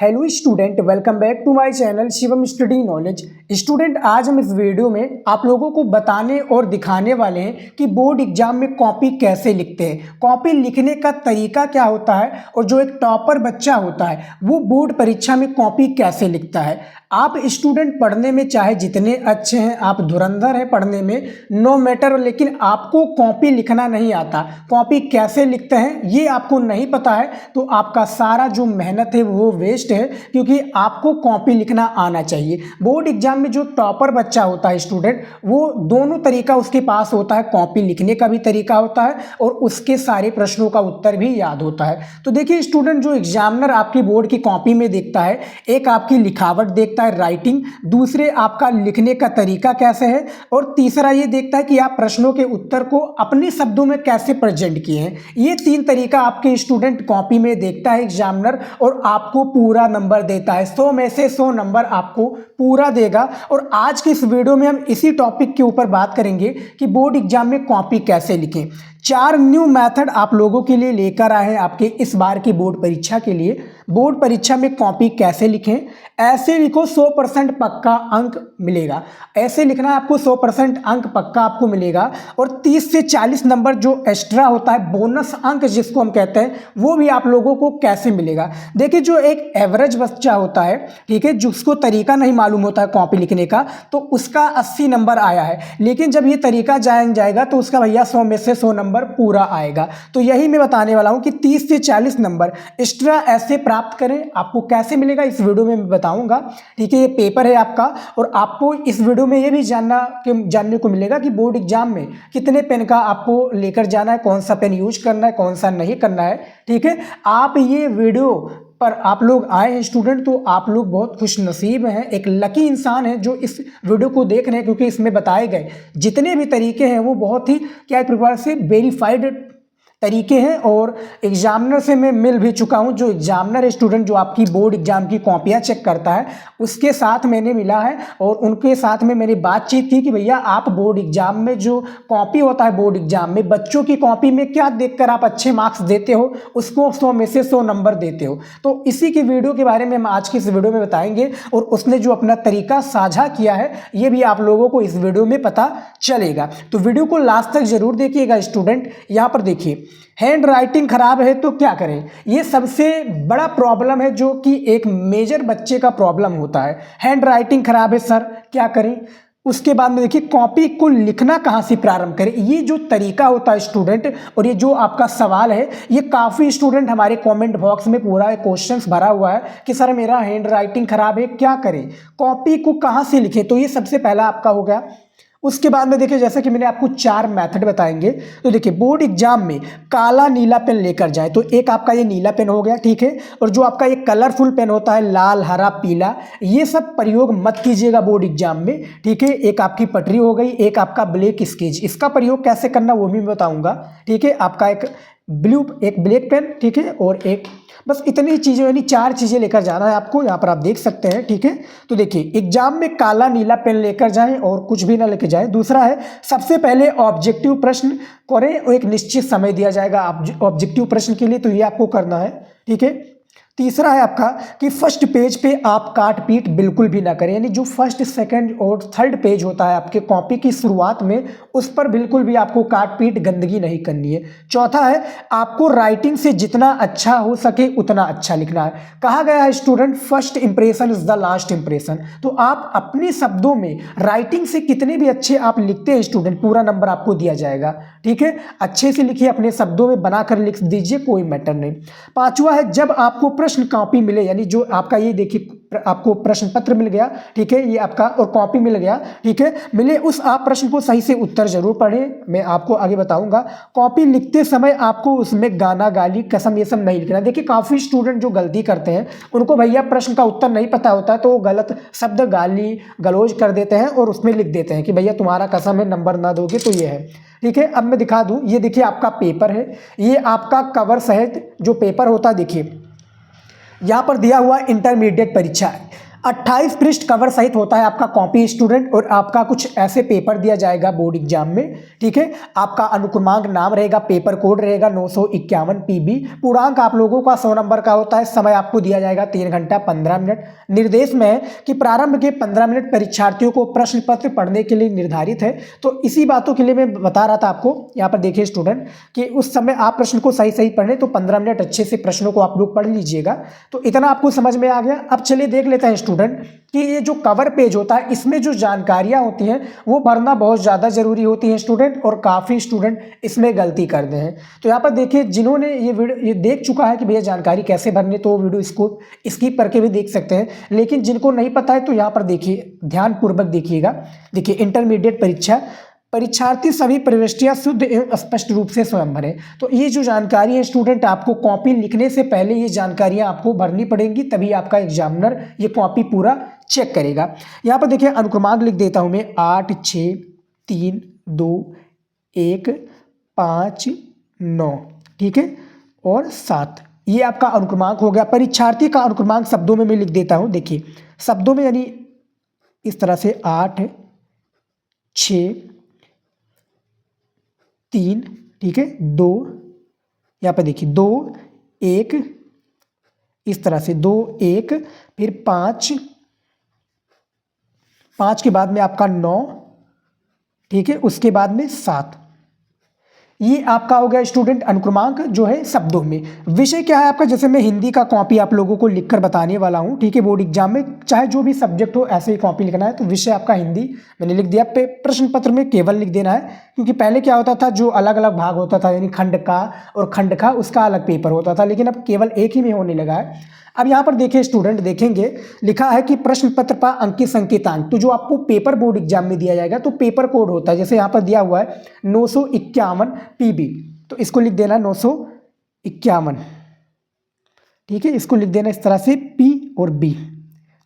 Hello student, welcome back to my channel Shivam study knowledge. Student, आज हम इस video में आप लोगों को बताने और दिखाने वाले हैं कि बोर्ड एग्जाम में कॉपी कैसे लिखते हैं, कॉपी लिखने का तरीका क्या होता है और जो एक टॉपर बच्चा होता है वो बोर्ड परीक्षा में कॉपी कैसे लिखता है। आप स्टूडेंट पढ़ने में चाहे जितने अच्छे हैं, आप धुरंधर हैं पढ़ने में, नो मैटर, लेकिन आपको कॉपी लिखना नहीं आता, कॉपी कैसे लिखते हैं ये आपको नहीं पता है तो आपका सारा जो मेहनत है वो वेस्ट है, क्योंकि आपको कॉपी लिखना आना चाहिए। बोर्ड एग्जाम में जो टॉपर बच्चा होता है स्टूडेंट, वो दोनों तरीका उसके पास होता है, कॉपी लिखने का भी तरीका होता है और उसके सारे प्रश्नों का उत्तर भी याद होता है। तो देखिए स्टूडेंट, जो एग्जामिनर आपकी बोर्ड की कॉपी में देखता है, एक आपकी लिखावट देखता है, राइटिंग, दूसरे आपका लिखने का तरीका कैसे है, और तीसरा ये देखता है कि आप प्रश्नों के उत्तर को अपने शब्दों में कैसे प्रेजेंट किए हैं। ये तीन तरीका आपके स्टूडेंट कॉपी में देखता है एग्जामिनर और आपको पूरा नंबर देता है। 100 में से 100 नंबर आपको पूरा देगा। और आज की इस वीडियो में हम इसी टॉपिक के ऊपर बात करेंगे कि बोर्ड एग्जाम में कॉपी कैसे लिखें। 4 न्यू मेथड आप लोगों के लिए लेकर आए हैं आपके इस बार की बोर्ड परीक्षा के लिए। बोर्ड परीक्षा में कॉपी कैसे लिखें, ऐसे लिखो 100% पक्का अंक मिलेगा। ऐसे लिखना है आपको, 100% अंक पक्का आपको मिलेगा। और 30 से 40 नंबर जो एक्स्ट्रा होता है, बोनस अंक जिसको हम कहते हैं, वो भी आप लोगों को कैसे मिलेगा। देखिए, जो एक एवरेज बच्चा होता है, ठीक है, जिसको तरीका नहीं मालूम होता है कॉपी लिखने का, तो उसका 80 नंबर आया है, लेकिन जब ये तरीका जाएगा तो उसका भैया 100 में से 100 नंबर पूरा आएगा। तो यही मैं बताने वाला हूं कि 30 से 40 नंबर एक्स्ट्रा ऐसे प्राप्त करें। आपको कैसे मिलेगा इस वीडियो में मैं बताऊंगा, ठीक है। ये पेपर है आपका और आपको इस वीडियो में ये भी जानने को मिलेगा कि बोर्ड एग्जाम में कितने पेन का आपको लेकर जाना है, कौन सा पेन यूज करना है, कौन सा नहीं करना है, ठीक है। आप ये वीडियो पर आप लोग आए हैं स्टूडेंट, तो आप लोग बहुत खुश नसीब हैं, एक लकी इंसान है जो इस वीडियो को देख रहे हैं, क्योंकि इसमें बताए गए जितने भी तरीके हैं वो बहुत ही क्या एक प्रकार से वेरीफाइड तरीके हैं। और एग्जामिनर से मैं मिल भी चुका हूं, जो एग्जामिनर स्टूडेंट जो आपकी बोर्ड एग्जाम की कॉपियां चेक करता है, उसके साथ मैंने मिला है और उनके साथ में मेरी बातचीत थी कि भैया आप बोर्ड एग्जाम में जो कॉपी होता है, बोर्ड एग्जाम में बच्चों की कॉपी में क्या देखकर आप अच्छे मार्क्स देते हो, उसको 100 में से 100 नंबर देते हो। तो इसी की वीडियो के बारे में हम आज की इस वीडियो में बताएंगे और उसने जो अपना तरीका साझा किया है ये भी आप लोगों को इस वीडियो में पता चलेगा। तो वीडियो को लास्ट तक जरूर देखिएगा स्टूडेंट। यहाँ पर देखिए, हैंड राइटिंग खराब है तो क्या करें, ये सबसे बड़ा प्रॉब्लम है जो कि एक मेजर बच्चे का प्रॉब्लम होता है। हैंड राइटिंग खराब है सर, क्या करें। उसके बाद में देखिए, कॉपी को लिखना कहाँ से प्रारंभ करें, ये जो तरीका होता है स्टूडेंट, और ये जो आपका सवाल है, ये काफ़ी स्टूडेंट हमारे कमेंट बॉक्स में पूरा क्वेश्चंस भरा हुआ है कि सर मेरा हैंड राइटिंग खराब है, क्या करें, कॉपी को कहाँ से लिखें। तो ये सबसे पहला आपका हो गया। उसके बाद में देखिए, जैसे कि मैंने आपको 4 मेथड बताएंगे। तो देखिए, बोर्ड एग्जाम में काला नीला पेन लेकर जाए, तो एक आपका ये नीला पेन हो गया, ठीक है। और जो आपका ये कलरफुल पेन होता है, लाल, हरा, पीला, ये सब प्रयोग मत कीजिएगा बोर्ड एग्जाम में, ठीक है। एक आपकी पटरी हो गई, एक आपका ब्लैक स्केच, इसका प्रयोग कैसे करना वो भी बताऊंगा, ठीक है। आपका एक ब्लैक पेन, ठीक है, और एक, बस इतनी चीज़ें, यानी 4 चीज़ें लेकर जाना है आपको। यहाँ पर आप देख सकते हैं, ठीक है। तो देखिए, एग्जाम में काला नीला पेन लेकर जाएं और कुछ भी ना लेकर जाएं। दूसरा है, सबसे पहले ऑब्जेक्टिव प्रश्न करें और एक निश्चित समय दिया जाएगा ऑब्जेक्टिव प्रश्न के लिए, तो ये आपको करना है, ठीक है। तीसरा है आपका कि फर्स्ट पेज पे आप काट पीट बिल्कुल भी ना करें, यानी जो फर्स्ट, सेकंड और थर्ड पेज होता है आपके कॉपी की शुरुआत में, उस पर बिल्कुल भी आपको काट पीट गंदगी नहीं करनी है। चौथा है, आपको राइटिंग से जितना अच्छा हो सके उतना अच्छा लिखना है। कहा गया है student, first impression is the last impression. तो आप अपने शब्दों में राइटिंग से कितने भी अच्छे आप लिखते हैं स्टूडेंट, पूरा नंबर आपको दिया जाएगा, ठीक है। अच्छे से लिखिए, अपने शब्दों में बनाकर लिख दीजिए, कोई मैटर नहीं। पांचवा है, जब आपको प्रश्न कॉपी मिले, यानी जो आपका ये देखिए आपको प्रश्न पत्र मिल गया, ठीक है, ये आपका, और कॉपी मिल गया, ठीक है, मिले, उस आप प्रश्न को सही से उत्तर जरूर पढ़ें। मैं आपको आगे बताऊंगा। कॉपी लिखते समय आपको उसमें गाना, गाली, कसम, ये सब नहीं लिखना। देखिए, काफ़ी स्टूडेंट जो गलती करते हैं, उनको भैया प्रश्न का उत्तर नहीं पता होता है, तो वो गलत शब्द गाली गलौज कर देते हैं और उसमें लिख देते हैं कि भैया तुम्हारा कसम है, नंबर ना दोगे तो ये है, ठीक है। अब मैं दिखा दूँ, ये देखिए आपका पेपर है, ये आपका कवर सहित जो पेपर होता है, देखिए यहाँ पर दिया हुआ इंटरमीडिएट परीक्षा है। 28 पृष्ठ कवर सहित होता है आपका कॉपी स्टूडेंट, और आपका कुछ ऐसे पेपर दिया जाएगा बोर्ड एग्जाम में, ठीक है। आपका अनुक्रमांक नाम रहेगा, पेपर कोड रहेगा 951 PB। पूर्णांक आप लोगों का 100 नंबर का होता है। समय आपको दिया जाएगा 3 घंटा 15 मिनट। निर्देश में है कि प्रारंभ के 15 मिनट परीक्षार्थियों को प्रश्न पत्र पढ़ने के लिए निर्धारित है। तो इसी बातों के लिए मैं बता रहा था आपको। यहाँ पर देखिए स्टूडेंट कि उस समय आप प्रश्न को सही सही पढ़ें, तो 15 मिनट अच्छे से प्रश्नों को आप लोग पढ़ लीजिएगा। तो इतना आपको समझ में आ गया। अब चलिए देख लेते हैं स्टूडेंट कि ये जो कवर पेज होता है इसमें जो जानकारियां होती हैं वो भरना बहुत ज़्यादा ज़रूरी होती है स्टूडेंट, और काफ़ी स्टूडेंट इसमें गलती करते हैं। तो यहाँ पर देखिए जिन्होंने ये वीडियो ये देख चुका है कि भैया जानकारी कैसे भरनी, तो वो वीडियो इसको स्किप करके भी देख सकते हैं। लेकिन जिनको नहीं पता है तो यहाँ पर देखिए ध्यानपूर्वक देखिएगा। देखिए इंटरमीडिएट परीक्षा, परीक्षार्थी सभी प्रविष्टियां शुद्ध एवं स्पष्ट रूप से स्वयं भरें। तो ये जो जानकारी है स्टूडेंट, आपको कॉपी लिखने से पहले ये जानकारियां आपको भरनी पड़ेंगी, तभी आपका एग्जामिनर ये कॉपी पूरा चेक करेगा। यहाँ पर देखिए अनुक्रमांक लिख देता हूँ मैं 8 6 3 2 1 5 9, ठीक है, और 7। ये आपका अनुक्रमांक हो गया। परीक्षार्थी का अनुक्रमांक शब्दों में मैं लिख देता हूँ। देखिए शब्दों में यानी इस तरह से 8 6 3, ठीक है, 2, यहाँ पर देखिए 2 1, इस तरह से 2 1, फिर 5 5 के बाद में आपका 9, ठीक है, उसके बाद में 7। ये आपका हो गया स्टूडेंट अनुक्रमांक जो है शब्दों में। विषय क्या है आपका, जैसे मैं हिंदी का कॉपी आप लोगों को लिखकर बताने वाला हूँ, ठीक है। बोर्ड एग्जाम में चाहे जो भी सब्जेक्ट हो ऐसे ही कॉपी लिखना है। तो विषय आपका हिंदी मैंने लिख दिया। प्रश्न पत्र में केवल लिख देना है, क्योंकि पहले क्या होता था जो अलग अलग भाग होता था, यानी खंड का और खंड का उसका अलग पेपर होता था, लेकिन अब केवल एक ही में होने लगा है। अब यहाँ पर देखिए स्टूडेंट, देखेंगे लिखा है कि प्रश्न पत्र पर अंकित संकेतांक, तो जो आपको पेपर बोर्ड एग्जाम में दिया जाएगा तो पेपर कोड होता है। जैसे यहाँ पर दिया हुआ है 951 PB, तो इसको लिख देना 951, ठीक है, इसको लिख देना इस तरह से P और B।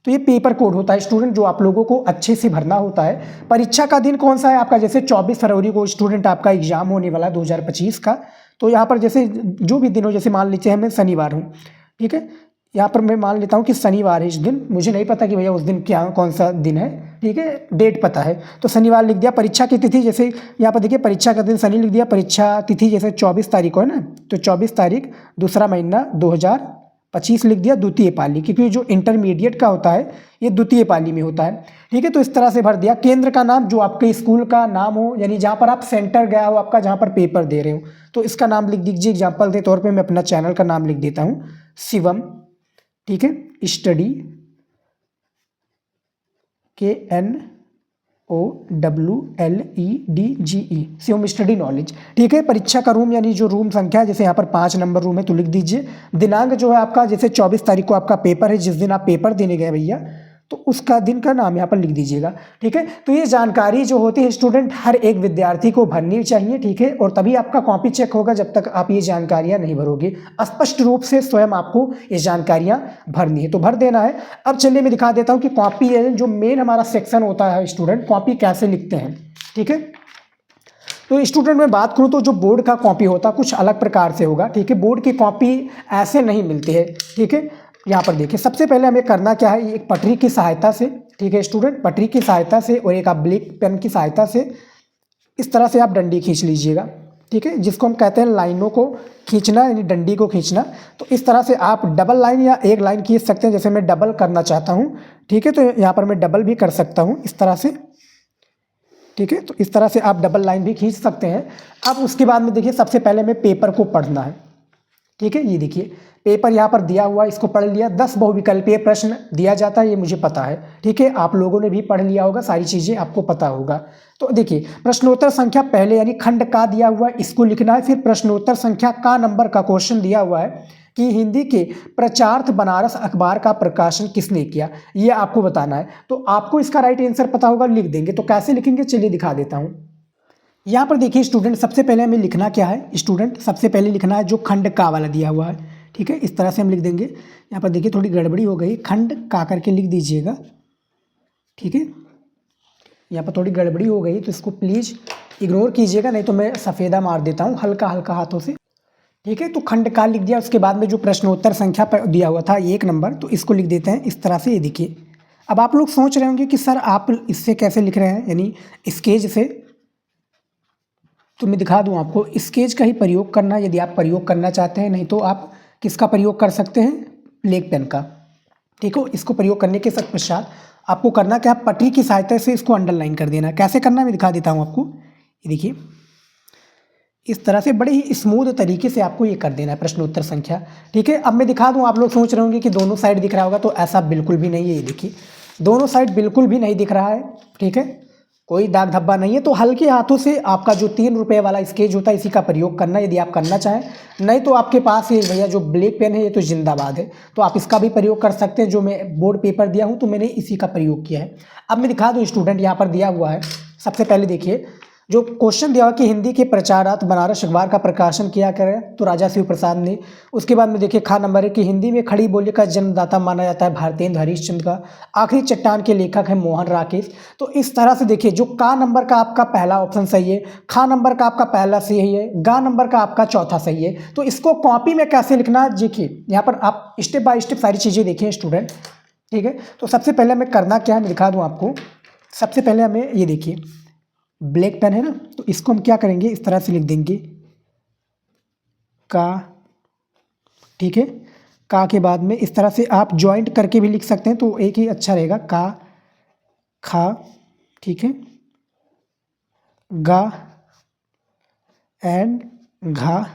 तो ये पेपर कोड होता है स्टूडेंट, जो आप लोगों को अच्छे से भरना होता है। परीक्षा का दिन कौन सा है आपका, जैसे 24 फरवरी को स्टूडेंट आपका एग्जाम होने वाला 2025 का। तो यहाँ पर जैसे जो भी दिन हो, जैसे मान लीजिए मैं शनिवार हूँ, ठीक है, यहाँ पर मैं मान लेता हूँ कि शनिवार है इस दिन। मुझे नहीं पता कि भैया उस दिन क्या कौन सा दिन है, ठीक है, डेट पता है तो शनिवार लिख दिया। परीक्षा की तिथि, जैसे यहाँ पर देखिए परीक्षा का दिन शनि लिख दिया। परीक्षा तिथि जैसे 24 तारीख को है ना, तो 24 तारीख दूसरा महीना 2025 लिख दिया, द्वितीय पाली, क्योंकि जो इंटरमीडिएट का होता है ये द्वितीय पाली में होता है, ठीक है। तो इस तरह से भर दिया। केंद्र का नाम, जो आपके स्कूल का नाम हो, यानी जहाँ पर आप सेंटर गया हो आपका, जहाँ पर पेपर दे रहे हो, तो इसका नाम लिख दीजिए। एग्जाम्पल के तौर पर मैं अपना चैनल का नाम लिख देता हूँ शिवम, ठीक है, study, KNOWLEDGE, Shivam study knowledge, ठीक है। परीक्षा का रूम, यानी जो रूम संख्या है, जैसे यहाँ पर 5 नंबर रूम है तो लिख दीजिए। दिनांक जो है आपका, जैसे 24 तारीख को आपका पेपर है, जिस दिन आप पेपर देने गए भैया, तो उसका दिन का नाम यहाँ पर लिख दीजिएगा, ठीक है। तो ये जानकारी जो होती है स्टूडेंट हर एक विद्यार्थी को भरनी चाहिए, ठीक है, और तभी आपका कॉपी चेक होगा। जब तक आप ये जानकारियाँ नहीं भरोगे, स्पष्ट रूप से स्वयं आपको ये जानकारियाँ भरनी है, तो भर देना है। अब चलिए मैं दिखा देता हूँ कि कॉपी है जो मेन हमारा सेक्शन होता है स्टूडेंट, कॉपी कैसे लिखते हैं, ठीक है। तो स्टूडेंट मैं बात करूँ तो जो बोर्ड का कॉपी होता है कुछ अलग प्रकार से होगा, ठीक है। बोर्ड की कॉपी ऐसे नहीं मिलती है, ठीक है। यहाँ पर देखिए सबसे पहले हमें करना क्या है, एक पटरी की सहायता से, ठीक है स्टूडेंट, पटरी की सहायता से और एक ब्लैक पेन की सहायता से इस तरह से आप डंडी खींच लीजिएगा, ठीक है, जिसको हम कहते हैं लाइनों को खींचना, यानी डंडी को खींचना। तो इस तरह से आप डबल लाइन या एक लाइन खींच सकते हैं। जैसे मैं डबल करना चाहता हूँ, ठीक है, तो यहाँ पर मैं डबल भी कर सकता हूँ इस तरह से, ठीक है। तो इस तरह से आप डबल लाइन भी खींच सकते हैं। अब उसके बाद में देखिए सबसे पहले हमें पेपर को पढ़ना है, ठीक है। ये देखिए पेपर यहाँ पर दिया हुआ, इसको पढ़ लिया। 10 बहुविकल्पीय प्रश्न दिया जाता है, ये मुझे पता है, ठीक है। आप लोगों ने भी पढ़ लिया होगा, सारी चीज़ें आपको पता होगा। तो देखिए प्रश्नोत्तर संख्या पहले यानी खंड का दिया हुआ है, इसको लिखना है। फिर प्रश्नोत्तर संख्या का नंबर का क्वेश्चन दिया हुआ है कि हिंदी के प्रचार्थ बनारस अखबार का प्रकाशन किसने किया, ये आपको बताना है। तो आपको इसका राइट आंसर पता होगा, लिख देंगे। तो कैसे लिखेंगे चलिए दिखा देता हूँ। यहाँ पर देखिए स्टूडेंट सबसे पहले हमें लिखना क्या है, स्टूडेंट सबसे पहले लिखना है जो खंड का वाला दिया हुआ है, ठीक है। इस तरह से हम लिख देंगे। यहाँ पर देखिए थोड़ी गड़बड़ी हो गई, खंड का करके लिख दीजिएगा, ठीक है। यहाँ पर थोड़ी गड़बड़ी हो गई तो इसको प्लीज़ इग्नोर कीजिएगा, नहीं तो मैं सफ़ेदा मार देता हूँ हल्का हल्का हाथों से, ठीक है। तो खंड का लिख दिया। उसके बाद में जो प्रश्नोत्तर संख्या पर दिया हुआ था 1 नंबर, तो इसको लिख देते हैं इस तरह से। ये देखिए अब आप लोग सोच रहे होंगे कि सर आप इससे कैसे लिख रहे हैं, यानी स्केच से। तो मैं दिखा दूं आपको, स्केच का ही प्रयोग करना यदि आप प्रयोग करना चाहते हैं, नहीं तो आप किसका प्रयोग कर सकते हैं, ब्लैक पेन का। ठीक हो, इसको प्रयोग करने के पश्चात आपको करना क्या, पटरी की सहायता से इसको अंडरलाइन कर देना। कैसे करना मैं दिखा देता हूँ आपको। ये देखिए, इस तरह से बड़े ही स्मूथ तरीके से आपको ये कर देना है प्रश्नोत्तर संख्या। ठीक है, अब मैं दिखा दूं, आप लोग सोच रहे होंगे कि दोनों साइड दिख रहा होगा, तो ऐसा बिल्कुल भी नहीं है। ये देखिए, दोनों साइड बिल्कुल भी नहीं दिख रहा है। ठीक है, कोई दाग धब्बा नहीं है। तो हल्के हाथों से आपका जो 3 रुपये वाला स्केच होता है इसी का प्रयोग करना यदि आप करना चाहें। नहीं तो आपके पास ये भैया जो ब्लैक पेन है ये तो जिंदाबाद है, तो आप इसका भी प्रयोग कर सकते हैं। जो मैं बोर्ड पेपर दिया हूँ तो मैंने इसी का प्रयोग किया है। अब मैं दिखा दूँ, स्टूडेंट यहाँ पर दिया हुआ है। सबसे पहले देखिए, जो क्वेश्चन दिया हुआ कि हिंदी के प्रचारार्थ बनारस अखबार का प्रकाशन किया करें, तो राजा शिव प्रसाद ने। उसके बाद में देखिए खा नंबर है कि हिंदी में खड़ी बोली का जन्मदाता माना जाता है भारतेंदु हरिश्चंद्र का। आखिरी चट्टान के लेखक है मोहन राकेश। तो इस तरह से देखिए, जो का नंबर का आपका पहला ऑप्शन सही है, खा नंबर का आपका पहला सही है, गा नंबर का आपका चौथा सही है। तो इसको कॉपी में कैसे लिखना, देखिए यहाँ पर आप स्टेप बाय स्टेप सारी चीज़ें देखें स्टूडेंट। ठीक है, तो सबसे पहले हमें करना क्या है, मैं दिखा दूँ आपको। सबसे पहले हमें ये देखिए, ब्लैक पेन है ना, तो इसको हम क्या करेंगे, इस तरह से लिख देंगे का। ठीक है, का के बाद में इस तरह से आप ज्वाइंट करके भी लिख सकते हैं, तो एक ही अच्छा रहेगा, का खा। ठीक है, गा एंड घा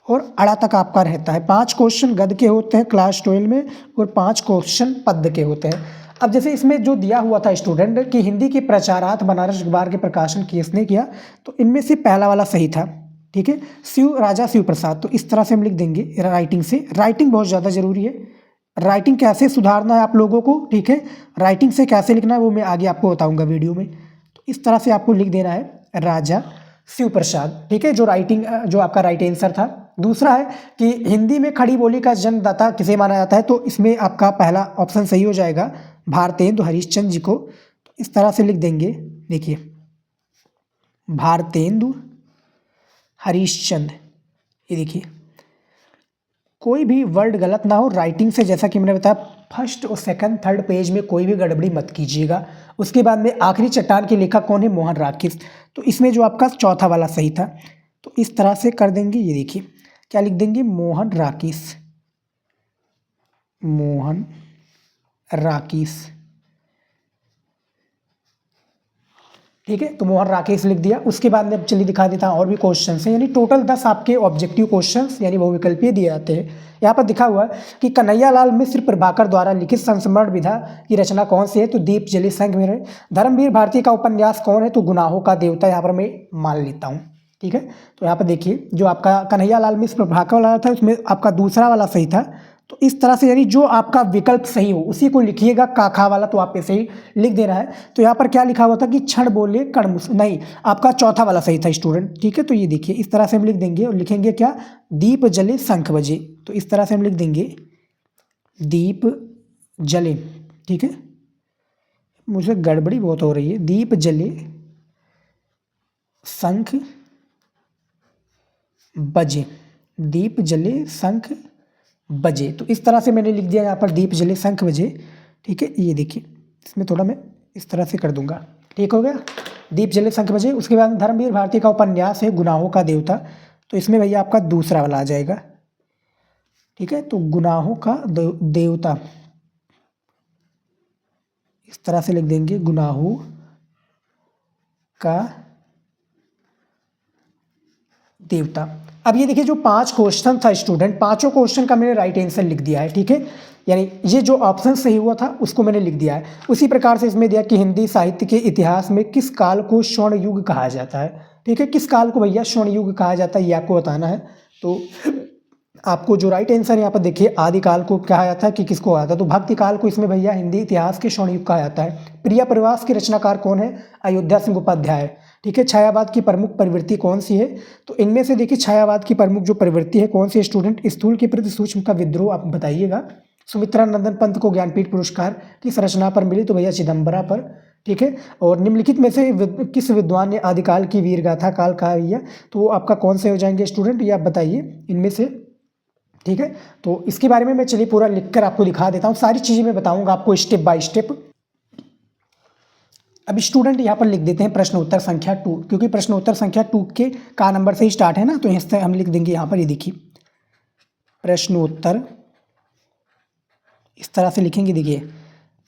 और अड़ा तक आपका रहता है। 5 क्वेश्चन गद्य के होते हैं क्लास 12 में और 5 क्वेश्चन पद्य के होते हैं। अब जैसे इसमें जो दिया हुआ था स्टूडेंट कि हिंदी के प्रचारार्थ बनारस अखबार के प्रकाशन किसने किया, तो इनमें से पहला वाला सही था। ठीक है, राजा शिव प्रसाद। तो इस तरह से हम लिख देंगे राइटिंग से। राइटिंग बहुत ज़्यादा ज़रूरी है। राइटिंग कैसे सुधारना है आप लोगों को, ठीक है, राइटिंग से कैसे लिखना है वो मैं आगे आपको बताऊँगा वीडियो में। तो इस तरह से आपको लिख देना है राजा शिव प्रसाद। ठीक है, जो राइटिंग जो आपका राइट आंसर था। दूसरा है कि हिंदी में खड़ी बोली का जन्मदाता किसे माना जाता है, तो इसमें आपका पहला ऑप्शन सही हो जाएगा, भारतेंदु हरिश्चंद्र जी को। तो इस तरह से लिख देंगे, देखिए भारतेंदु हरिश्चंद्र। ये देखिए, कोई भी वर्ड गलत ना हो राइटिंग से, जैसा कि मैंने बताया फर्स्ट और सेकंड थर्ड पेज में कोई भी गड़बड़ी मत कीजिएगा। उसके बाद में आखिरी चट्टान के लेखक कौन है, मोहन राकेश। तो इसमें जो आपका चौथा वाला सही था, तो इस तरह से कर देंगे। ये देखिए क्या लिख देंगे, मोहन राकेश, मोहन राकेश। ठीक है, तो मोहन राकेश लिख दिया। उसके बाद में अब चलिए दिखा देता हूँ और भी क्वेश्चन हैं, यानी टोटल 10 आपके ऑब्जेक्टिव क्वेश्चंस यानी बहुविकल्पीय दिए जाते हैं। यहाँ पर दिखा हुआ है कि कन्हैयालाल मिश्र प्रभाकर द्वारा लिखित संस्मरण विधा की रचना कौन सी है, तो दीप जले संग में है। धर्मवीर भारती का उपन्यास कौन है, तो गुनाहों का देवता। यहाँ पर मैं मान लेता हूँ। ठीक है, तो यहाँ पर देखिए जो आपका कन्हैयालाल मिश्र प्रभाकर वाला था उसमें आपका दूसरा वाला सही था। तो इस तरह से यानी जो आपका विकल्प सही हो उसी को लिखिएगा, काखा वाला तो आप ऐसे ही लिख देना है। तो यहाँ पर क्या लिखा हुआ था कि क्षण बोले कण नहीं, आपका चौथा वाला सही था स्टूडेंट। ठीक है, तो ये देखिए इस तरह से हम लिख देंगे और लिखेंगे क्या, दीप जले शंख बजे। तो इस तरह से हम लिख देंगे दीप जले। ठीक है, मुझे गड़बड़ी बहुत हो रही है, दीप जले शंख बजे, दीप जले शंख बजे। तो इस तरह से मैंने लिख दिया यहाँ पर दीप जले शंख बजे। ठीक है, ये देखिए इसमें थोड़ा मैं इस तरह से कर दूंगा। ठीक हो गया, दीप जले शंख बजे। उसके बाद धर्मवीर भारती का उपन्यास है गुनाहों का देवता। तो इसमें भैया आपका दूसरा वाला आ जाएगा। ठीक है, तो गुनाहों का देवता इस तरह से लिख देंगे, गुनाहों का देवता। अब ये देखिए जो 5 क्वेश्चन था स्टूडेंट, पांचों क्वेश्चन का मैंने राइट आंसर लिख दिया है। ठीक है, यानी ये जो ऑप्शन सही हुआ था उसको मैंने लिख दिया है। उसी प्रकार से इसमें दिया कि हिंदी साहित्य के इतिहास में किस काल को स्वर्ण युग कहा जाता है। ठीक है, किस काल को भैया स्वर्ण युग कहा जाता है ये आपको बताना है। तो आपको जो राइट आंसर यहाँ पर देखिए, आदिकाल को कहा जाता है कि किसको कहा जाता है, तो भक्ति काल को इसमें भैया हिंदी इतिहास के स्वर्ण युग कहा जाता है। प्रिया प्रवास के रचनाकार कौन है, अयोध्या सिंह उपाध्याय। ठीक है, छायावाद की प्रमुख प्रवृत्ति कौन सी है, तो इनमें से देखिए छायावाद की प्रमुख जो प्रवृत्ति है कौन सी स्टूडेंट, स्थूल के प्रति सूक्ष्म का विद्रोह। आप बताइएगा। सुमित्रा नंदन पंत को ज्ञानपीठ पुरस्कार किस रचना पर मिली, तो भैया चिदम्बरा पर। ठीक है, और निम्नलिखित में से किस विद्वान ने आदिकाल की वीर गाथा काल कहा भैया, तो आपका कौन से हो जाएंगे स्टूडेंट, ये आप बताइए इनमें से। ठीक है, तो इसके बारे में मैं चलिए पूरा लिखकर आपको दिखा देता हूँ, सारी चीज़ें मैं बताऊँगा आपको स्टेप बाय स्टेप। अब स्टूडेंट यहाँ पर लिख देते हैं प्रश्न उत्तर संख्या 2, क्योंकि प्रश्न उत्तर संख्या 2 के का नंबर से ही स्टार्ट है ना, तो इससे हम लिख देंगे यहाँ पर, ये देखिए प्रश्न उत्तर, इस तरह से लिखेंगे। देखिए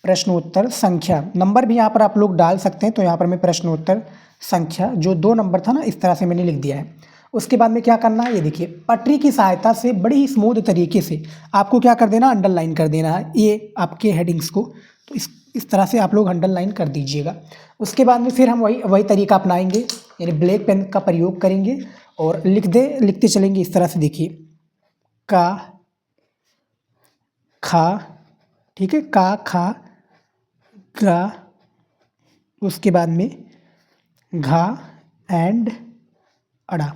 प्रश्न उत्तर संख्या, नंबर भी यहाँ पर आप लोग डाल सकते हैं, तो यहाँ पर मैं प्रश्न उत्तर संख्या जो 2 नंबर था ना, इस तरह से मैंने लिख दिया है। उसके बाद में क्या करना है, ये देखिए पटरी की सहायता से बड़ी ही स्मूथ तरीके से आपको क्या कर देना, अंडरलाइन कर देना है ये आपके हेडिंग्स को। तो इस तरह से आप लोग अंडरलाइन कर दीजिएगा। उसके बाद में फिर हम वही तरीका अपनाएंगे, यानी ब्लैक पेन का प्रयोग करेंगे और लिखते चलेंगे इस तरह से। देखिए का खा, ठीक है, का खा गा, उसके बाद में घा एंड अड़ा,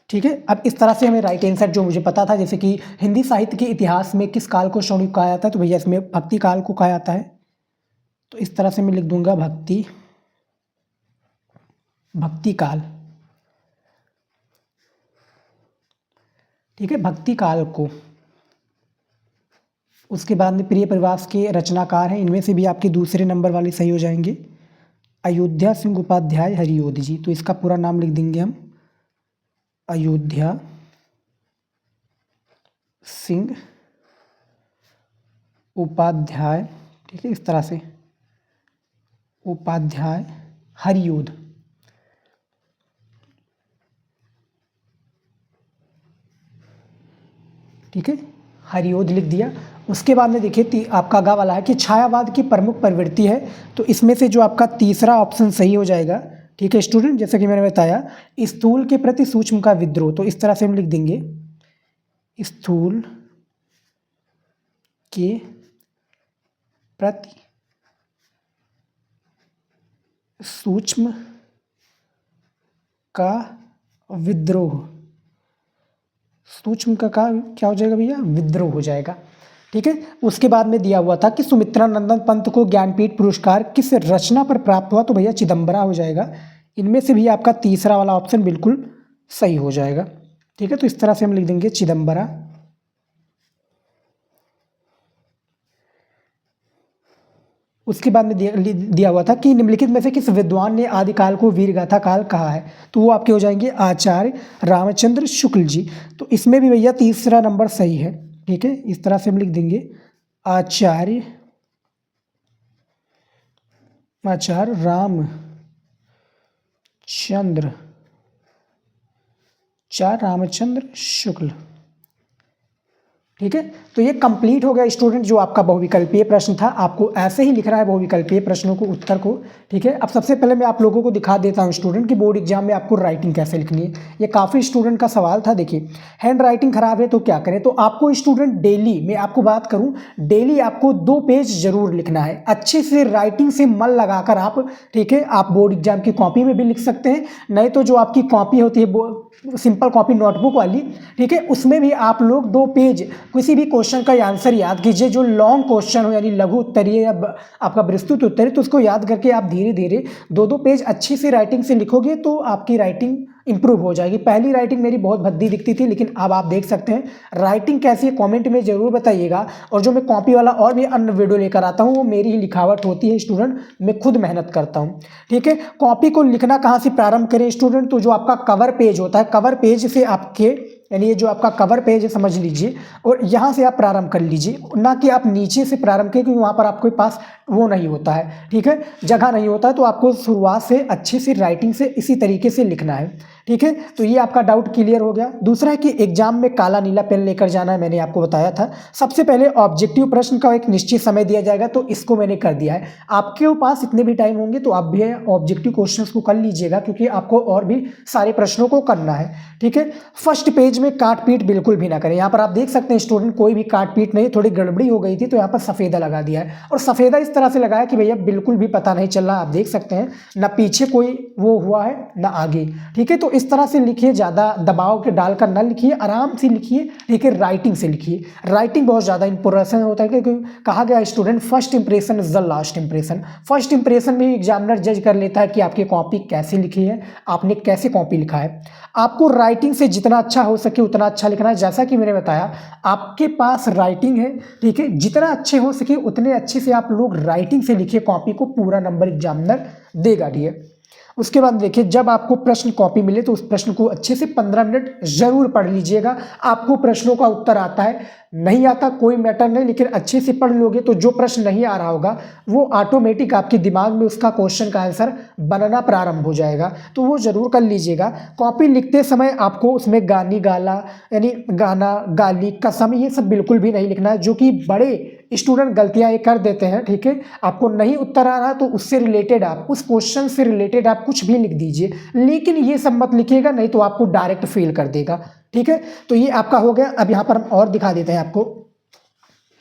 ठीक है। अब इस तरह से हमें राइट आंसर जो मुझे पता था, जैसे कि हिंदी साहित्य के इतिहास में किस काल को स्वर्णिम कहा जाता है, तो भैया इसमें भक्ति काल को कहा जाता है। तो इस तरह से मैं लिख दूंगा भक्ति काल, ठीक है, भक्ति काल को। उसके बाद में प्रिय प्रवास के रचनाकार हैं, इनमें से भी आपके दूसरे नंबर वाले सही हो जाएंगे, अयोध्या सिंह उपाध्याय हरिओध जी। तो इसका पूरा नाम लिख देंगे हम, अयोध्या सिंह उपाध्याय, ठीक है, इस तरह से उपाध्याय हरिओध, ठीक है, हरिओध लिख दिया। उसके बाद में देखिए आपका गा वाला है कि छायावाद की प्रमुख प्रवृत्ति है, तो इसमें से जो आपका तीसरा ऑप्शन सही हो जाएगा, ठीक है स्टूडेंट, जैसे कि मैंने बताया स्थूल के प्रति सूक्ष्म का विद्रोह। तो इस तरह से हम लिख देंगे स्थूल के प्रति सूक्ष्म का विद्रोह, सूक्ष्म का क्या हो जाएगा भैया, विद्रोह हो जाएगा, ठीक है। उसके बाद में दिया हुआ था कि सुमित्रानंदन पंत को ज्ञानपीठ पुरस्कार किस रचना पर प्राप्त हुआ, तो भैया चिदंबरा हो जाएगा। इनमें से भी आपका तीसरा वाला ऑप्शन बिल्कुल सही हो जाएगा, ठीक है। तो इस तरह से हम लिख देंगे चिदंबरा। उसके बाद में दिया हुआ था कि निम्नलिखित में से किस विद्वान ने आदिकाल को वीरगाथा काल कहा है, तो वो आपके हो जाएंगे आचार्य रामचंद्र शुक्ल जी। तो इसमें भी भैया तीसरा नंबर सही है, ठीक है। इस तरह से हम लिख देंगे आचार्य रामचंद्र शुक्ल, ठीक है। तो ये कंप्लीट हो गया स्टूडेंट जो आपका बहुविकल्पीय प्रश्न था। आपको ऐसे ही लिखना है बहुविकल्पीय प्रश्नों को, उत्तर को, ठीक है। अब सबसे पहले मैं आप लोगों को दिखा देता हूँ स्टूडेंट कि बोर्ड एग्जाम में आपको राइटिंग कैसे लिखनी है। ये काफ़ी स्टूडेंट का सवाल था। देखिए हैंड राइटिंग खराब है तो क्या करें, तो आपको स्टूडेंट डेली, मैं आपको बात करूँ, डेली आपको 2 पेज जरूर लिखना है, अच्छे से राइटिंग से मन लगाकर आप, ठीक है। आप बोर्ड एग्जाम की कॉपी में भी लिख सकते हैं, नहीं तो जो आपकी कॉपी होती है सिंपल कॉपी नोटबुक वाली, ठीक है, उसमें भी आप लोग 2 पेज किसी भी क्वेश्चन का आंसर याद कीजिए। जो लॉन्ग क्वेश्चन हो यानी लघु उत्तरीय या आपका विस्तृत उत्तरीय, तो उसको याद करके आप धीरे धीरे 2-2 पेज अच्छी सी राइटिंग से लिखोगे तो आपकी राइटिंग इंप्रूव हो जाएगी। पहली राइटिंग मेरी बहुत भद्दी दिखती थी, लेकिन अब आप देख सकते हैं राइटिंग कैसी है, कमेंट में जरूर बताइएगा। और जो मैं कॉपी वाला और भी अन्य वीडियो लेकर आता हूँ वो मेरी ही लिखावट होती है स्टूडेंट, मैं खुद मेहनत करता हूँ, ठीक है। कॉपी को लिखना कहाँ से प्रारंभ करें स्टूडेंट, तो जो आपका कवर पेज होता है, कवर पेज से आपके, यानी ये जो आपका कवर पेज है समझ लीजिए, और यहाँ से आप प्रारंभ कर लीजिए, ना कि आप नीचे से प्रारंभ करें, क्योंकि वहाँ पर आपके पास वो नहीं होता है, ठीक है, जगह नहीं होता है। तो आपको शुरुआत से अच्छे से राइटिंग से इसी तरीके से लिखना है, ठीक है। तो ये आपका डाउट क्लियर हो गया। दूसरा है कि एग्जाम में काला नीला पेन लेकर जाना है, मैंने आपको बताया था। सबसे पहले ऑब्जेक्टिव प्रश्न का एक निश्चित समय दिया जाएगा, तो इसको मैंने कर दिया है। आपके पास इतने भी टाइम होंगे तो आप भी ऑब्जेक्टिव क्वेश्चंस को कर लीजिएगा, क्योंकि आपको और भी सारे प्रश्नों को करना है, ठीक है। फर्स्ट पेज में काट पीट बिल्कुल भी ना करें। यहाँ पर आप देख सकते हैं स्टूडेंट कोई भी काट पीट नहीं, थोड़ी गड़बड़ी हो गई थी तो यहाँ पर सफेदा लगा दिया है, और सफेदा इस तरह से लगाया कि भैया बिल्कुल भी पता नहीं चल रहा। आप देख सकते हैं ना पीछे कोई वो हुआ है ना आगे, ठीक है। तो इस तरह से लिखिए, ज़्यादा दबाव के डालकर ना लिखिए, आराम से लिखिए, ठीक है, राइटिंग से लिखिए। राइटिंग बहुत ज़्यादा इंपॉर्टेंट होता है, क्योंकि कहा गया student first impression is the last impression. First impression में एग्जामिनर जज कर लेता है कि आपकी कॉपी कैसे लिखी है, आपने कैसे कॉपी लिखा है। आपको राइटिंग से जितना अच्छा हो सके उतना अच्छा लिखना है। जैसा कि मैंने बताया, आपके पास राइटिंग है, ठीक है, जितना अच्छे हो सके उतने अच्छे से आप लोग राइटिंग से लिखिए कॉपी को, पूरा नंबर एग्जामिनर देगा, ठीक है। उसके बाद देखिए, जब आपको प्रश्न कॉपी मिले तो उस प्रश्न को अच्छे से 15 मिनट जरूर पढ़ लीजिएगा। आपको प्रश्नों का उत्तर आता है, नहीं आता कोई मैटर नहीं, लेकिन अच्छे से पढ़ लोगे तो जो प्रश्न नहीं आ रहा होगा वो ऑटोमेटिक आपके दिमाग में उसका क्वेश्चन का आंसर बनना प्रारंभ हो जाएगा, तो वो जरूर कर लीजिएगा। कॉपी लिखते समय आपको उसमें गानी गाला यानी गाना गाली कसम ये सब बिल्कुल भी नहीं लिखना है, जो कि बड़े स्टूडेंट गलतियां ये कर देते हैं, ठीक है। आपको नहीं उत्तर आ रहा तो उससे रिलेटेड आप उस क्वेश्चन से रिलेटेड आप कुछ भी लिख दीजिए, लेकिन ये सब मत लिखिएगा, नहीं तो आपको डायरेक्ट फेल कर देगा, ठीक है। तो ये आपका हो गया। अब यहाँ पर हम और दिखा देते हैं आपको।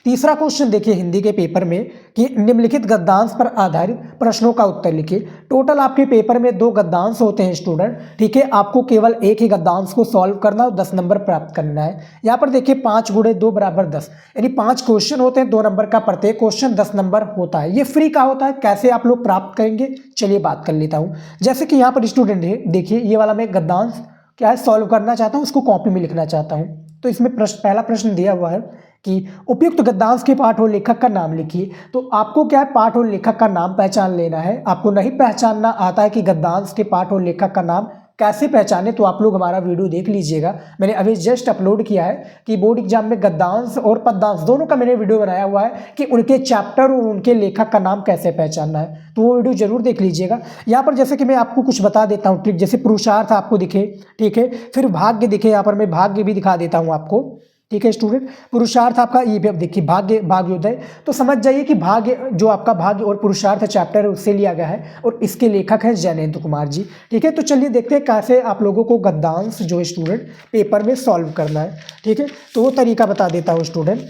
तीसरा क्वेश्चन देखिए हिंदी के पेपर में कि निम्नलिखित गद्यांश पर आधारित प्रश्नों का उत्तर लिखिए। टोटल आपके पेपर में 2 गद्यांश होते हैं स्टूडेंट, ठीक है। आपको केवल एक ही गद्यांश को सॉल्व करना और 10 नंबर प्राप्त करना है। यहाँ पर देखिए 5 × 2 = 10, यानी 5 क्वेश्चन होते हैं, 2 नंबर का प्रत्येक क्वेश्चन 10 नंबर होता है। ये फ्री का होता है। कैसे आप लोग प्राप्त करेंगे, चलिए बात कर लेता हूँ। जैसे कि यहाँ पर स्टूडेंट है, देखिए ये वाला मैं गद्यांश क्या है सॉल्व करना चाहता हूँ, उसको कॉपी में लिखना चाहता हूँ। तो इसमें पहला प्रश्न दिया हुआ है कि उपयुक्त गद्यांश के पाठ और लेखक का नाम लिखिए। तो आपको क्या है, पाठ और लेखक का नाम पहचान लेना है। आपको नहीं पहचानना आता है कि गद्यांश के पाठ और लेखक का नाम कैसे पहचाने, तो आप लोग हमारा वीडियो देख लीजिएगा। मैंने अभी जस्ट अपलोड किया है कि बोर्ड एग्जाम में गद्यांश और पद्यांश दोनों का मैंने वीडियो बनाया हुआ है कि उनके चैप्टर और उनके लेखक का नाम कैसे पहचानना है, तो वो वीडियो जरूर देख लीजिएगा। यहाँ पर जैसे कि मैं आपको कुछ बता देता हूँ ट्रिक, जैसे पुरुषार्थ आपको दिखे, ठीक है, फिर भाग्य दिखे, यहाँ पर मैं भाग्य भी दिखा देता हूँ आपको, ठीक है स्टूडेंट। पुरुषार्थ आपका ये भी अब देखिए भाग्योदय, तो समझ जाइए कि भाग्य जो आपका भाग्य और पुरुषार्थ चैप्टर है उससे लिया गया है और इसके लेखक हैं जैनेन्द्र कुमार जी, ठीक है। तो चलिए देखते हैं कैसे आप लोगों को गद्यांश जो स्टूडेंट पेपर में सॉल्व करना है, ठीक है। तो वो तरीका बता देता हूँ स्टूडेंट।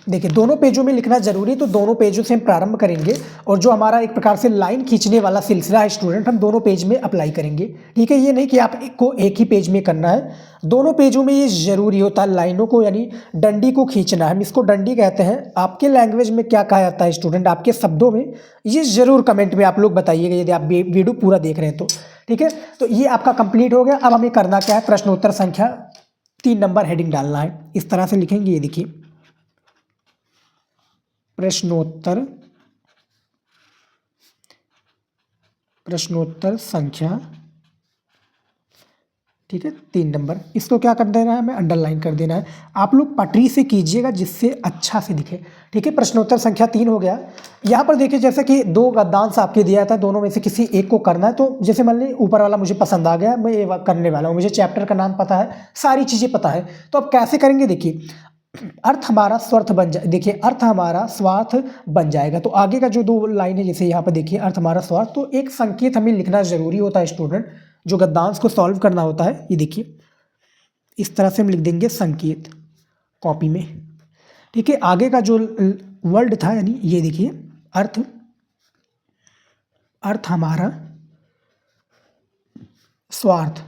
देखिए दोनों पेजों में लिखना जरूरी है, तो दोनों पेजों से हम प्रारंभ करेंगे और जो हमारा एक प्रकार से लाइन खींचने वाला सिलसिला है स्टूडेंट, हम दोनों पेज में अप्लाई करेंगे, ठीक है। ये नहीं कि आप एक ही पेज में करना है, दोनों पेजों में ये जरूरी होता है लाइनों को यानी डंडी को खींचना है। हम इसको डंडी कहते हैं। आपके लैंग्वेज में क्या कहा जाता है स्टूडेंट, आपके शब्दों में ये जरूर कमेंट में आप लोग बताइएगा यदि आप वीडियो पूरा देख रहे हैं तो, ठीक है। तो ये आपका कंप्लीट हो गया। अब हमें करना क्या है, प्रश्नोत्तर संख्या 3 नंबर हेडिंग डालना है। इस तरह से लिखेंगे, ये देखिए प्रश्नोत्तर संख्या, ठीक है, 3 नंबर। इसको क्या कर देना है, हमें अंडरलाइन कर देना है। आप लोग पटरी से कीजिएगा जिससे अच्छा से दिखे, ठीक है। प्रश्नोत्तर संख्या 3 हो गया। यहाँ पर देखिए जैसे कि 2 गद्यांश आपके दिया था, दोनों में से किसी एक को करना है। तो जैसे मान लीजिए ऊपर वाला मुझे पसंद आ गया, मैं ये करने वाला हूँ, मुझे चैप्टर का नाम पता है, सारी चीज़ें पता है। तो अब कैसे करेंगे, देखिए अर्थ हमारा स्वार्थ बन जाए, देखिए अर्थ हमारा स्वार्थ बन जाएगा। तो आगे का जो 2 लाइन है, जैसे यहाँ पर देखिए अर्थ हमारा स्वार्थ, तो एक संकेत हमें लिखना जरूरी होता है स्टूडेंट, जो गद्यांश को सॉल्व करना होता है। ये देखिए इस तरह से हम लिख देंगे संकेत कॉपी में, ठीक है। आगे का जो वर्ड था यानी ये देखिए अर्थ हमारा स्वार्थ,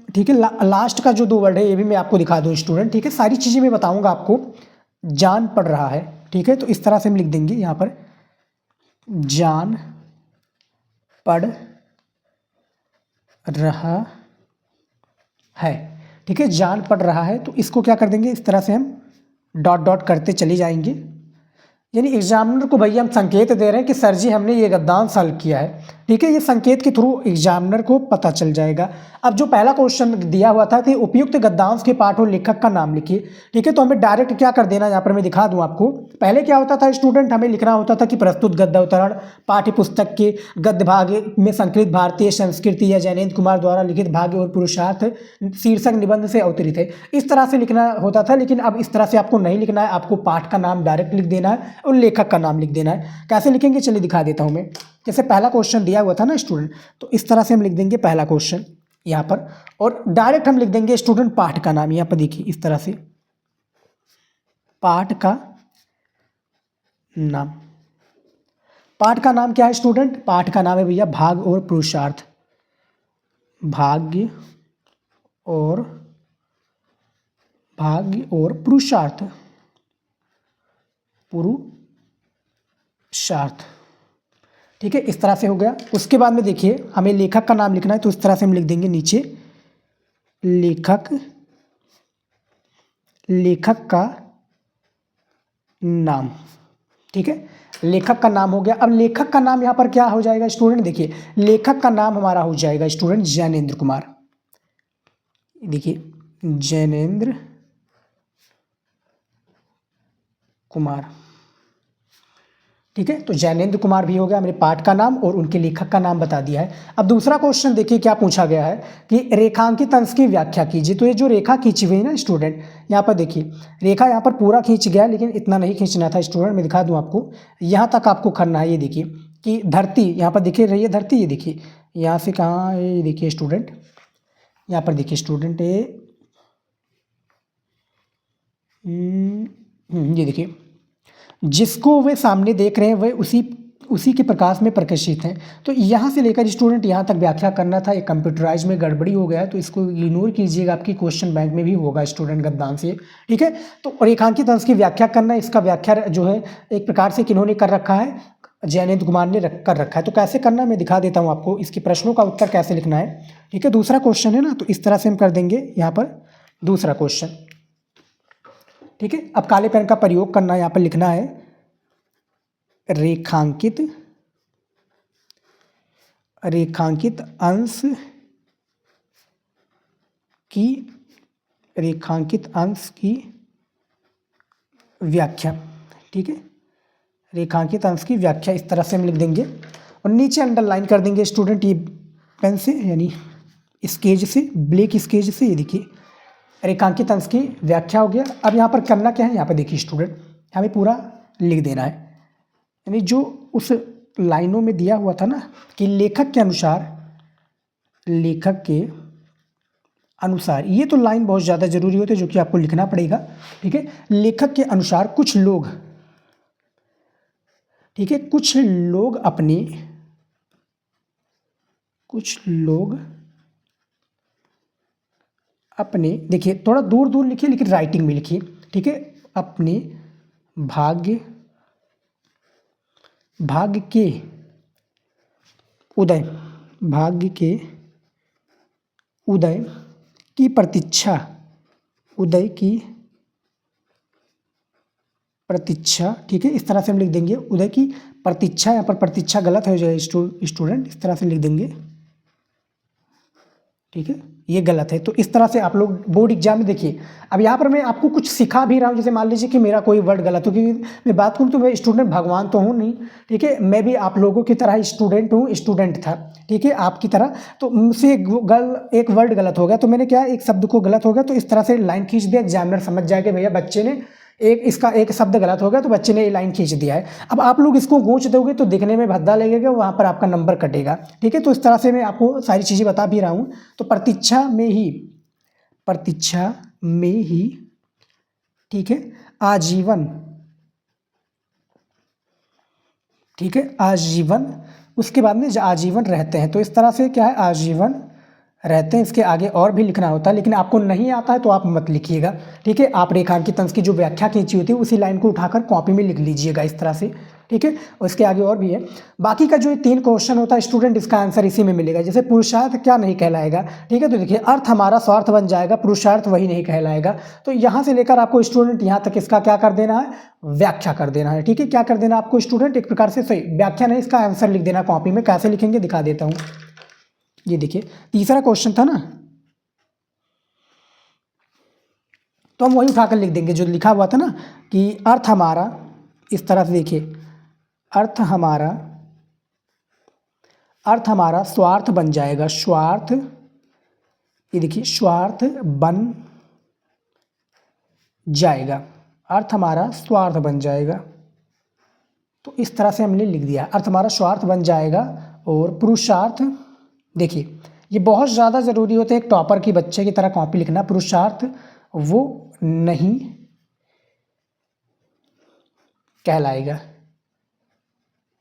ठीक है। लास्ट का जो 2 वर्ड है ये भी मैं आपको दिखा दूं स्टूडेंट, ठीक है। सारी चीज़ें मैं बताऊंगा आपको। जान पड़ रहा है, ठीक है, तो इस तरह से हम लिख देंगे यहाँ पर जान पड़ रहा है, ठीक है, जान पड़ रहा है। तो इसको क्या कर देंगे, इस तरह से हम डॉट डॉट करते चले जाएंगे, यानी एग्जामिनर को भैया हम संकेत दे रहे हैं कि सर जी हमने ये गद्यांश सॉल्व किया है, ठीक है। ये संकेत के थ्रू एग्जामिनर को पता चल जाएगा। अब जो पहला क्वेश्चन दिया हुआ था कि उपयुक्त गद्यांश के पाठ और लेखक का नाम लिखिए, ठीक है। तो हमें डायरेक्ट क्या कर देना, यहाँ पर मैं दिखा दूं आपको। पहले क्या होता था स्टूडेंट, हमें लिखना होता था कि प्रस्तुत गद्य अवतरण पाठ्य पुस्तक के गद्य भाग में संकलित भारतीय संस्कृति या जैनेन्द्र कुमार द्वारा लिखित भाग्य और पुरुषार्थ शीर्षक निबंध से अवतरित है, इस तरह से लिखना होता था। लेकिन अब इस तरह से आपको नहीं लिखना है, आपको पाठ का नाम डायरेक्ट लिख देना है और लेखक का नाम लिख देना है। कैसे लिखेंगे, चलिए दिखा देता हूं मैं। जैसे पहला क्वेश्चन दिया हुआ था ना स्टूडेंट, तो इस तरह से हम लिख देंगे पहला क्वेश्चन यहाँ पर, और डायरेक्ट हम लिख देंगे स्टूडेंट पाठ का नाम। यहाँ पर देखिए इस तरह से पाठ का नाम, पाठ का नाम क्या है स्टूडेंट? पाठ का नाम है भैया भाग्य और पुरुषार्थ। भाग्य और पुरुषार्थ। पुरुषार्थ, ठीक है, इस तरह से हो गया। उसके बाद में देखिए हमें लेखक का नाम लिखना है, तो इस तरह से हम लिख देंगे नीचे लेखक का नाम, ठीक है, लेखक का नाम हो गया। अब लेखक का नाम यहाँ पर क्या हो जाएगा स्टूडेंट? देखिए लेखक का नाम हमारा हो जाएगा स्टूडेंट जैनेन्द्र कुमार। देखिए जैनेन्द्र कुमार, ठीक है, तो जैनेन्द्र कुमार भी हो गया। मेरे पाठ का नाम और उनके लेखक का नाम बता दिया है। अब दूसरा क्वेश्चन देखिए क्या पूछा गया है कि रेखांकित अंश की व्याख्या कीजिए। तो ये जो रेखा खींची हुई है ना स्टूडेंट, यहाँ पर देखिए रेखा यहाँ पर पूरा खींच गया, लेकिन इतना नहीं खींचना था स्टूडेंट, मैं दिखा दूँ आपको। यहाँ तक आपको करना है। ये देखिए कि धरती यहाँ पर दिखे रही है, धरती ये देखिए यहाँ से कहाँ, ये देखिए स्टूडेंट, यहाँ पर देखिए स्टूडेंट ये देखिए जिसको वे सामने देख रहे हैं वह उसी के प्रकाश में प्रकाशित हैं। तो यहाँ से लेकर स्टूडेंट यहाँ तक व्याख्या करना था। एक कंप्यूटराइज में गड़बड़ी हो गया है, तो इसको इग्नोर कीजिएगा, आपकी क्वेश्चन बैंक में भी होगा स्टूडेंट गद्दान से, ठीक है। तो रेखांकित अंश की व्याख्या करना, इसका व्याख्या जो है एक प्रकार से किन्होंने कर रखा है? जैनेन्द्र कुमार ने कर रखा है। तो कैसे करना मैं दिखा देता हूँ आपको, इसके प्रश्नों का उत्तर कैसे लिखना है, ठीक है। दूसरा क्वेश्चन है ना, तो इस तरह से हम कर देंगे यहाँ पर दूसरा क्वेश्चन, ठीक है। अब काले पेन का प्रयोग करना है, यहाँ पर लिखना है रेखांकित अंश की व्याख्या, ठीक है, रेखांकित अंश की व्याख्या इस तरह से हम लिख देंगे और नीचे अंडरलाइन कर देंगे स्टूडेंट ये पेन से, यानी स्केच से, ब्लैक स्केच से। ये देखिए रेखांकित अंश की व्याख्या हो गया। अब यहाँ पर करना क्या है, यहाँ पर देखिए स्टूडेंट हमें पूरा लिख देना है, यानी जो उस लाइनों में दिया हुआ था ना कि लेखक के अनुसार, ये तो लाइन बहुत ज़्यादा ज़रूरी होती है जो कि आपको लिखना पड़ेगा, ठीक है। लेखक के अनुसार कुछ लोग, ठीक है, कुछ लोग अपने देखिए थोड़ा दूर दूर लिखिए लेकिन राइटिंग में लिखिए, ठीक है, अपने भाग्य के उदय की प्रतीक्षा, ठीक है, इस तरह से हम लिख देंगे उदय की प्रतीक्षा। यहाँ पर प्रतीक्षा गलत हो जाए स्टूडेंट, इस तरह से लिख देंगे, ठीक है, ये गलत है। तो इस तरह से आप लोग बोर्ड एग्जाम में देखिए। अब यहाँ पर मैं आपको कुछ सिखा भी रहा हूँ, जैसे मान लीजिए कि मेरा कोई वर्ड गलत हो, क्योंकि मैं बात करूँ तो मैं स्टूडेंट भगवान तो हूँ नहीं, ठीक है, मैं भी आप लोगों की तरह स्टूडेंट हूँ, स्टूडेंट था, ठीक है, आपकी तरह। तो मुझसे एक वर्ड गलत हो गया, तो मैंने क्या, एक शब्द को गलत हो गया तो इस तरह से लाइन खींच दिया, एग्जामिनर समझ जाएगा भैया बच्चे ने एक शब्द गलत हो गया तो बच्चे ने ये लाइन खींच दिया है। अब आप लोग इसको गूंच दोगे तो दिखने में भद्दा लगेगा, वहाँ पर आपका नंबर कटेगा, ठीक है। तो इस तरह से मैं आपको सारी चीज़ें बता भी रहा हूँ। तो प्रतीक्षा में ही, ठीक है, आजीवन, ठीक है, आजीवन, उसके बाद में आजीवन रहते हैं। तो इस तरह से क्या है, आजीवन रहते हैं। इसके आगे और भी लिखना होता है, लेकिन आपको नहीं आता है तो आप मत लिखिएगा, ठीक है। आप रेखांकित अंश की जो व्याख्या खींची होती है उसी लाइन को उठाकर कॉपी में लिख लीजिएगा इस तरह से, ठीक है। और इसके आगे और भी है। बाकी का जो 3 क्वेश्चन होता है स्टूडेंट, इसका आंसर इसी में मिलेगा। जैसे पुरुषार्थ क्या नहीं कहलाएगा, ठीक है, तो देखिए अर्थ हमारा स्वार्थ बन जाएगा, पुरुषार्थ वही नहीं कहलाएगा। तो यहाँ से लेकर आपको स्टूडेंट यहाँ तक इसका क्या कर देना है, व्याख्या कर देना है, ठीक है। क्या कर देना आपको स्टूडेंट, एक प्रकार से सही व्याख्या नहीं, इसका आंसर लिख देना कॉपी में। कैसे लिखेंगे दिखा देता हूँ। ये देखिए तीसरा क्वेश्चन था ना, तो हम वही उठाकर लिख देंगे जो लिखा हुआ था ना कि अर्थ हमारा, इस तरह से देखिए, अर्थ हमारा स्वार्थ बन जाएगा, स्वार्थ, ये देखिए स्वार्थ बन जाएगा, अर्थ हमारा स्वार्थ बन जाएगा। तो इस तरह से हमने लिख दिया, अर्थ हमारा स्वार्थ बन जाएगा। और पुरुषार्थ, देखिए ये बहुत ज़्यादा ज़रूरी होता है एक टॉपर की बच्चे की तरह कॉपी लिखना। पुरुषार्थ वो नहीं कहलाएगा,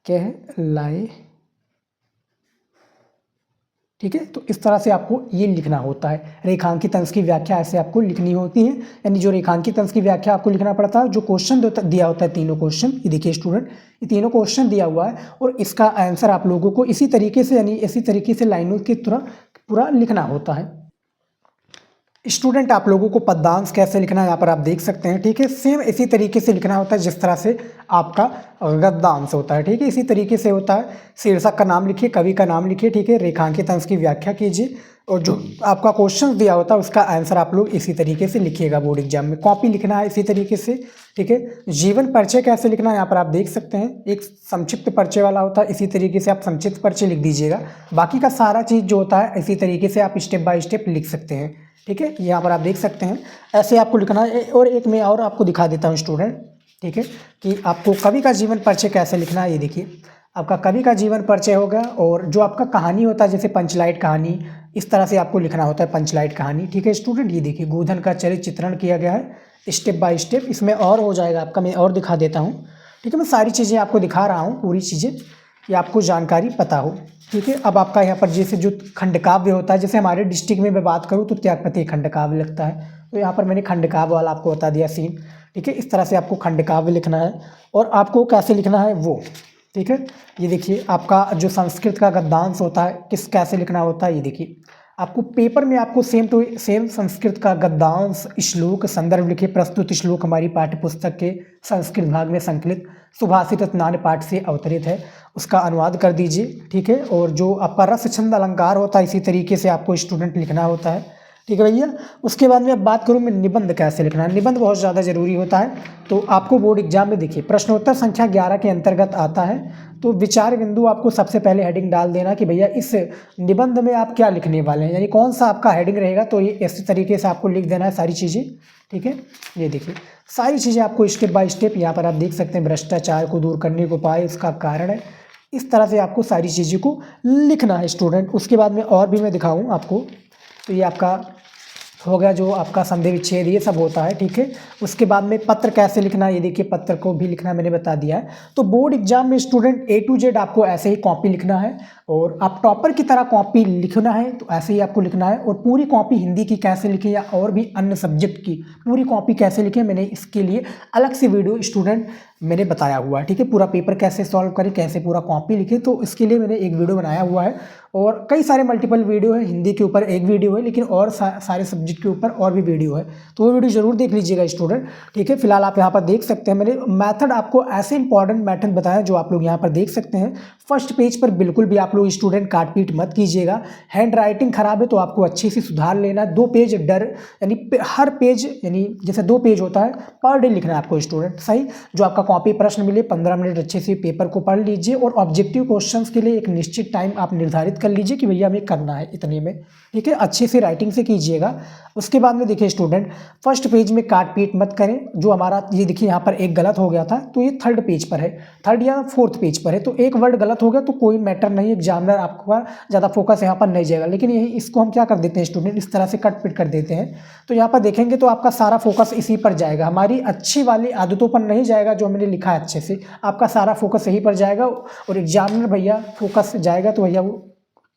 कहलाए। ठीक है, तो इस तरह से आपको ये लिखना होता है। रेखांकित अंश की व्याख्या ऐसे आपको लिखनी होती है, यानी जो रेखांकित अंश की व्याख्या आपको लिखना पड़ता है। जो क्वेश्चन दिया होता है, तीनों क्वेश्चन, ये देखिए स्टूडेंट, ये तीनों क्वेश्चन दिया हुआ है और इसका आंसर आप लोगों को इसी तरीके से, यानी इसी तरीके से लाइनों की तरह पूरा लिखना होता है। स्टूडेंट आप लोगों को पद्यांश कैसे लिखना है यहाँ पर आप देख सकते हैं। ठीक है, सेम इसी तरीके से लिखना होता है जिस तरह से आपका गद्यांश होता है। ठीक है, इसी तरीके से होता है। शीर्षक का नाम लिखिए, कवि का नाम लिखिए। ठीक है, रेखांकित अंश की व्याख्या कीजिए और जो आपका क्वेश्चन दिया होता है उसका आंसर आप लोग इसी तरीके से लिखिएगा बोर्ड एग्जाम में। कॉपी लिखना है इसी तरीके से। ठीक है, जीवन परिचय कैसे लिखना है यहाँ पर आप देख सकते हैं। एक संक्षिप्त परिचय वाला होता है, इसी तरीके से आप संक्षिप्त परिचय लिख दीजिएगा। बाकी का सारा चीज़ जो होता है इसी तरीके से आप स्टेप बाय स्टेप लिख सकते हैं। ठीक है, यहाँ पर आप देख सकते हैं ऐसे आपको लिखना है। और एक मैं और आपको दिखा देता हूँ स्टूडेंट। ठीक है, कि आपको कवि का जीवन परिचय कैसे लिखना है। ये देखिए, आपका कवि का जीवन परिचय होगा और जो आपका कहानी होता है जैसे पंचलाइट कहानी, इस तरह से आपको लिखना होता है पंचलाइट कहानी। ठीक है स्टूडेंट, ये देखिए गोधन का चरित्र चित्रण किया गया है स्टेप बाय स्टेप। इसमें और हो जाएगा आपका, मैं और दिखा देता हूँ। ठीक है, मैं सारी चीज़ें आपको दिखा रहा हूँ, पूरी चीज़ें, कि आपको जानकारी पता हो। ठीक है, अब आपका यहाँ पर जैसे जो खंडकाव्य होता है, जैसे हमारे डिस्ट्रिक्ट में मैं बात करूँ तो त्यागपति खंडकाव्य लगता है, तो यहाँ पर मैंने खंडकाव्य वाला आपको बता दिया सीन। ठीक है, इस तरह से आपको खंडकाव्य लिखना है और आपको कैसे लिखना है वो। ठीक है, ये देखिए आपका जो संस्कृत का गद्यांश होता है कैसे लिखना होता है। ये देखिए आपको पेपर में आपको सेम टू सेम संस्कृत का गद्यांश, श्लोक, संदर्भ लिखिए। प्रस्तुत श्लोक हमारी पाठ्य पुस्तक के संस्कृत भाग में संकलित सुभाषित नाट्य पाठ से अवतरित है, उसका अनुवाद कर दीजिए। ठीक है, और जो आपका रस छंद अलंकार होता है इसी तरीके से आपको स्टूडेंट लिखना होता है। ठीक है भैया, उसके बाद में अब बात करूँ मैं निबंध कैसे लिखना है। निबंध बहुत ज़्यादा जरूरी होता है, तो आपको बोर्ड एग्जाम में देखिए प्रश्नोत्तर संख्या 11 के अंतर्गत आता है। तो विचार बिंदु आपको सबसे पहले हेडिंग डाल देना कि भैया इस निबंध में आप क्या लिखने वाले हैं, यानी कौन सा आपका हेडिंग रहेगा। तो ये इसी तरीके से आपको लिख देना है सारी चीज़ें। ठीक है, ये देखिए सारी चीज़ें आपको स्टेप बाय स्टेप यहाँ पर आप देख सकते हैं। भ्रष्टाचार को दूर करने को उपाय, उसका कारण है, इस तरह से आपको सारी चीज़ों को लिखना है स्टूडेंट। उसके बाद में और भी मैं दिखाऊँ आपको, तो ये आपका हो गया जो आपका संधि विच्छेद, ये सब होता है। ठीक है, उसके बाद में पत्र कैसे लिखना है, ये देखिए पत्र को भी लिखना मैंने बता दिया है। तो बोर्ड एग्जाम में स्टूडेंट A to Z आपको ऐसे ही कॉपी लिखना है और आप टॉपर की तरह कॉपी लिखना है, तो ऐसे ही आपको लिखना है। और पूरी कॉपी हिंदी की कैसे लिखें या और भी अन्य सब्जेक्ट की पूरी कॉपी कैसे लिखें, मैंने इसके लिए अलग से वीडियो स्टूडेंट मैंने बताया हुआ है। ठीक है, पूरा पेपर कैसे सॉल्व करें, कैसे पूरा कॉपी लिखें, तो इसके लिए मैंने एक वीडियो बनाया हुआ है। और कई सारे मल्टीपल वीडियो है, हिंदी के ऊपर एक वीडियो है, लेकिन और सारे सब्जेक्ट के ऊपर और भी वीडियो है, तो वो वीडियो जरूर देख लीजिएगा स्टूडेंट। ठीक है, फिलहाल आप यहाँ पर देख सकते हैं मैंने मेथड आपको ऐसे इंपॉर्टेंट मेथड बताया जो आप लोग यहाँ पर देख सकते हैं। फर्स्ट पेज पर बिल्कुल भी आप लोग स्टूडेंट काट पीट मत कीजिएगा। हैंड राइटिंग खराब है तो आपको अच्छे से सुधार लेना। 2 पेज डर, यानी हर पेज, यानी जैसे 2 पेज होता है पर डे लिखना है आपको स्टूडेंट। सही, जो आपका कॉपी प्रश्न मिले 15 मिनट अच्छे से पेपर को पढ़ लीजिए और ऑब्जेक्टिव क्वेश्चंस के लिए एक निश्चित टाइम आप निर्धारित कर लीजिए कि भैया हमें करना है इतने में। ठीक है, अच्छे से राइटिंग से कीजिएगा। उसके बाद में देखिए स्टूडेंट, फर्स्ट पेज में काट पीट मत करें। जो हमारा ये देखिए यहाँ पर एक गलत हो गया था, तो ये 3rd पेज पर है, 3rd या 4th पेज पर है, तो एक वर्ड गलत हो गया तो कोई मैटर नहीं, एग्जामिनर आपका ज़्यादा फोकस यहाँ पर नहीं जाएगा। लेकिन यही इसको हम क्या कर देते हैं स्टूडेंट, इस तरह से कट पीट कर देते हैं, तो यहाँ पर देखेंगे तो आपका सारा फोकस इसी पर जाएगा, हमारी अच्छी वाली आदतों पर नहीं जाएगा। जो मैंने लिखा है अच्छे से, आपका सारा फोकस यहीं पर जाएगा और एग्जामिनर भैया फोकस जाएगा तो भैया वो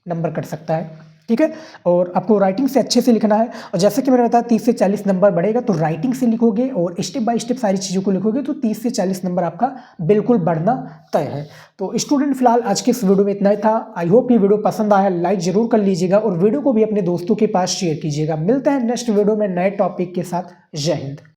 नंबर कट सकता है। ठीक है, और आपको राइटिंग से अच्छे से लिखना है। और जैसे कि मैंने बताया 30 से 40 नंबर बढ़ेगा, तो राइटिंग से लिखोगे और स्टेप बाय स्टेप सारी चीज़ों को लिखोगे तो 30 से 40 नंबर आपका बिल्कुल बढ़ना तय है। तो स्टूडेंट फिलहाल आज के इस वीडियो में इतना ही था। आई होप ये वीडियो पसंद आया, लाइक जरूर कर लीजिएगा और वीडियो को भी अपने दोस्तों के पास शेयर कीजिएगा। मिलते हैं नेक्स्ट वीडियो में नए टॉपिक के साथ। जय हिंद।